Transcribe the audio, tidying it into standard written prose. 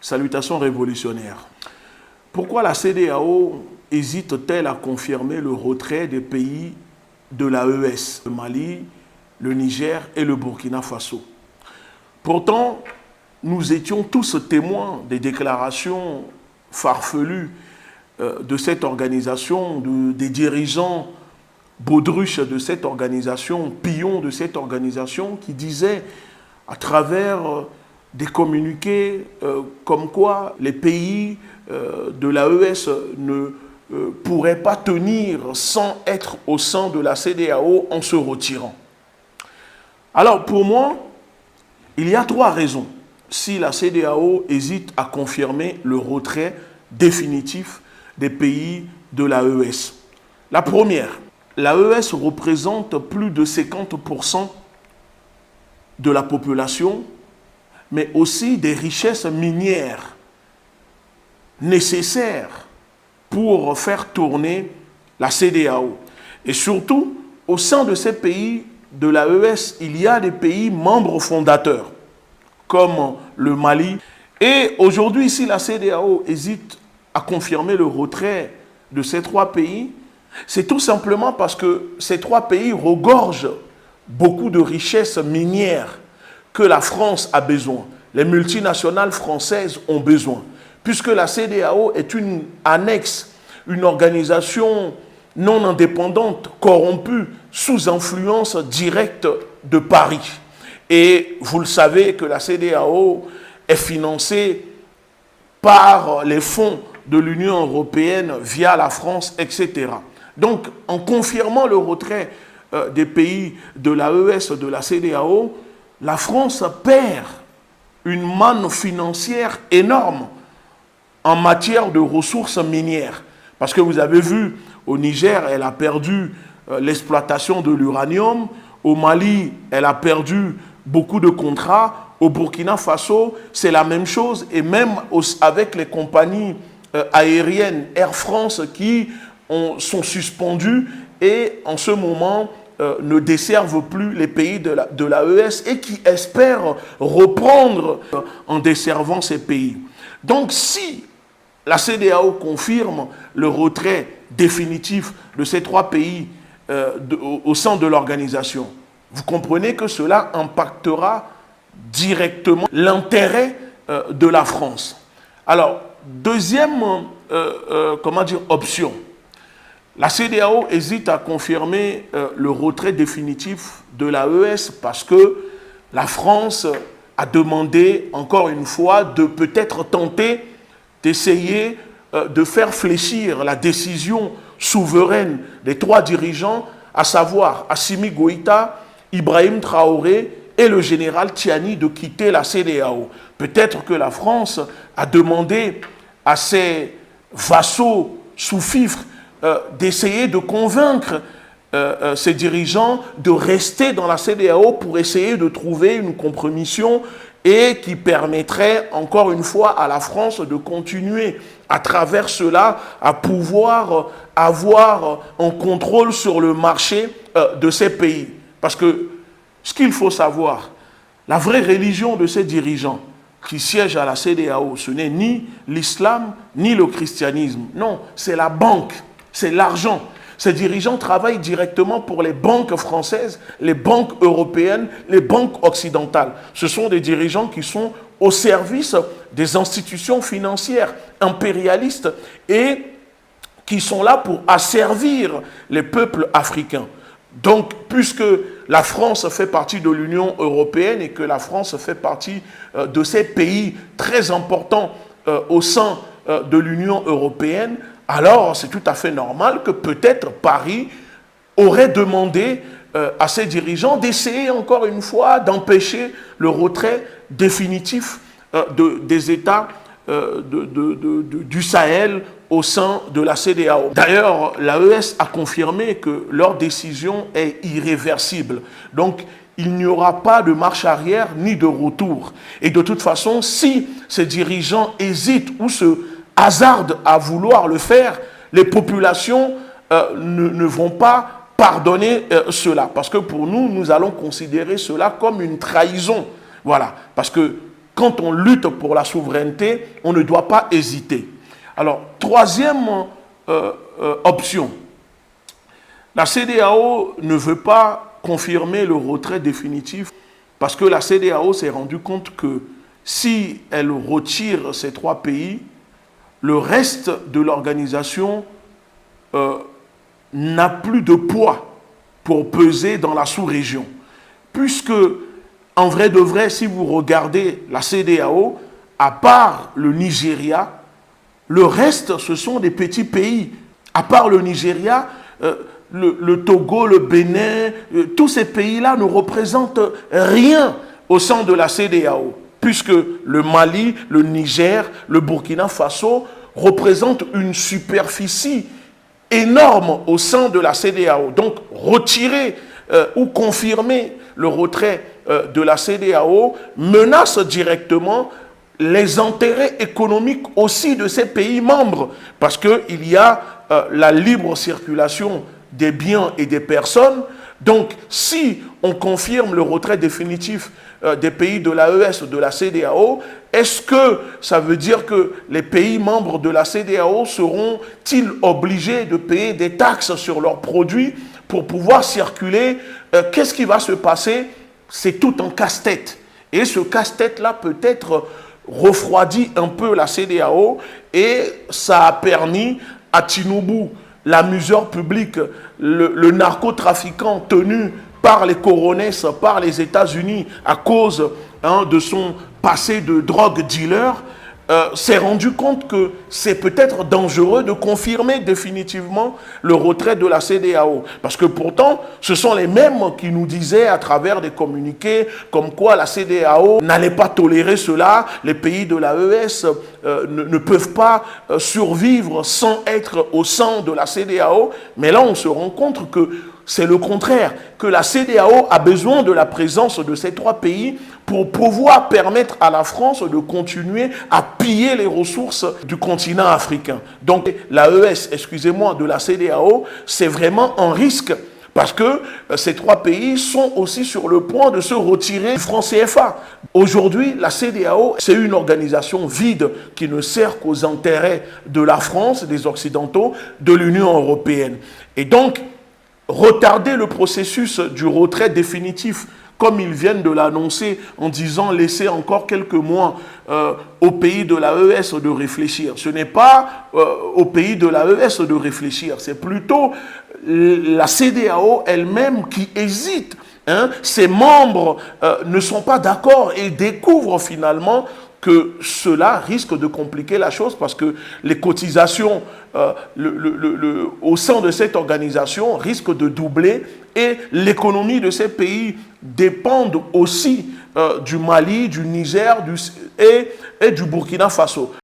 Salutations révolutionnaires. Pourquoi la CEDEAO hésite-t-elle à confirmer le retrait des pays de l'AES, le Mali, le Niger et le Burkina Faso? Pourtant, nous étions tous témoins des déclarations farfelues de cette organisation, des dirigeants baudruches de cette organisation, pions de cette organisation, qui disaient à travers des communiqués comme quoi les pays de l'AES ne pourraient pas tenir sans être au sein de la CEDEAO en se retirant. Alors pour moi, il y a trois raisons si la CEDEAO hésite à confirmer le retrait définitif des pays de l'AES. La première, l'AES représente plus de 50% de la population, mais aussi des richesses minières nécessaires pour faire tourner la CEDEAO. Et surtout, au sein de ces pays de l'AES, il y a des pays membres fondateurs, comme le Mali. Et aujourd'hui, si la CEDEAO hésite à confirmer le retrait de ces trois pays, c'est tout simplement parce que ces trois pays regorgent beaucoup de richesses minières que la France a besoin. Les multinationales françaises ont besoin. Puisque la CEDEAO est une annexe, une organisation non indépendante, corrompue, sous influence directe de Paris. Et vous le savez que la CEDEAO est financée par les fonds de l'Union européenne via la France, etc. Donc, en confirmant le retrait des pays de l'AES, de la CEDEAO, la France perd une manne financière énorme en matière de ressources minières. Parce que vous avez vu, au Niger, elle a perdu l'exploitation de l'uranium. Au Mali, elle a perdu beaucoup de contrats. Au Burkina Faso, c'est la même chose. Et même avec les compagnies aériennes Air France qui sont suspendues et en ce moment ne desservent plus les pays de l'AES et qui espèrent reprendre en desservant ces pays. Donc si la CEDEAO confirme le retrait définitif de ces trois pays au sein de l'organisation, vous comprenez que cela impactera directement l'intérêt de la France. Alors, deuxième option, la CEDEAO hésite à confirmer le retrait définitif de l'AES parce que la France a demandé, encore une fois, de peut-être tenter d'essayer de faire fléchir la décision souveraine des trois dirigeants, à savoir Assimi Goïta, Ibrahim Traoré et le général Tiani de quitter la CEDEAO. Peut-être que la France a demandé à ses vassaux sous-fifres d'essayer de convaincre ces dirigeants de rester dans la CEDEAO pour essayer de trouver une compromission et qui permettrait encore une fois à la France de continuer à travers cela à pouvoir avoir un contrôle sur le marché de ces pays. Parce que ce qu'il faut savoir, la vraie religion de ces dirigeants qui siègent à la CEDEAO, ce n'est ni l'islam ni le christianisme. Non, c'est la banque, c'est l'argent. Ces dirigeants travaillent directement pour les banques françaises, les banques européennes, les banques occidentales. Ce sont des dirigeants qui sont au service des institutions financières impérialistes et qui sont là pour asservir les peuples africains. Donc, puisque la France fait partie de l'Union européenne et que la France fait partie de ces pays très importants au sein de l'Union européenne, alors c'est tout à fait normal que peut-être Paris aurait demandé à ses dirigeants d'essayer encore une fois d'empêcher le retrait définitif des États du Sahel au sein de la CEDEAO. D'ailleurs, l'AES a confirmé que leur décision est irréversible. Donc, il n'y aura pas de marche arrière ni de retour. Et de toute façon, si ces dirigeants hésitent ou se hasardent à vouloir le faire, les populations ne vont pas pardonner cela. Parce que pour nous, nous allons considérer cela comme une trahison. Voilà. Parce que quand on lutte pour la souveraineté, on ne doit pas hésiter. Alors, troisième option, la CEDEAO ne veut pas confirmer le retrait définitif parce que la CEDEAO s'est rendu compte que si elle retire ces 3 pays, le reste de l'organisation n'a plus de poids pour peser dans la sous-région. Puisque, en vrai de vrai, si vous regardez la CEDEAO, à part le Nigeria, le reste, ce sont des petits pays. À part le Nigeria, le Togo, le Bénin, tous ces pays-là ne représentent rien au sein de la CEDEAO. Puisque le Mali, le Niger, le Burkina Faso représentent une superficie énorme au sein de la CEDEAO. Donc, retirer ou confirmer le retrait de la CEDEAO menace directement les intérêts économiques aussi de ces pays membres, parce qu'il y a la libre circulation des biens et des personnes. Donc, si on confirme le retrait définitif des pays de l'AES, de la CEDEAO, est-ce que ça veut dire que les pays membres de la CEDEAO seront-ils obligés de payer des taxes sur leurs produits pour pouvoir circuler? Qu'est-ce qui va se passer? C'est tout un casse-tête. Et ce casse-tête-là peut-être refroidit un peu la CEDEAO et ça a permis à Tinubu, l'amuseur public, le narcotrafiquant tenu par les coronesses, par les États-Unis à cause de son passé de drogue dealer, s'est rendu compte que c'est peut-être dangereux de confirmer définitivement le retrait de la CEDEAO. Parce que pourtant, ce sont les mêmes qui nous disaient à travers des communiqués comme quoi la CEDEAO n'allait pas tolérer cela, les pays de l'AES ne peuvent pas survivre sans être au sein de la CEDEAO. Mais là, on se rend compte que c'est le contraire, que la CEDEAO a besoin de la présence de ces 3 pays pour pouvoir permettre à la France de continuer à piller les ressources du continent africain. Donc l'AES, excusez-moi, de la CEDEAO, c'est vraiment un risque parce que ces 3 pays sont aussi sur le point de se retirer du franc CFA. Aujourd'hui, la CEDEAO, c'est une organisation vide qui ne sert qu'aux intérêts de la France, des Occidentaux, de l'Union européenne. Et donc, retarder le processus du retrait définitif, comme ils viennent de l'annoncer en disant laisser encore quelques mois au pays de l'AES de réfléchir. Ce n'est pas au pays de l'AES de réfléchir, c'est plutôt la CEDEAO elle-même qui hésite. Ses membres ne sont pas d'accord et découvrent finalement que cela risque de compliquer la chose parce que les cotisations au sein de cette organisation risquent de doubler et l'économie de ces pays dépend aussi du Mali, du Niger et du Burkina Faso.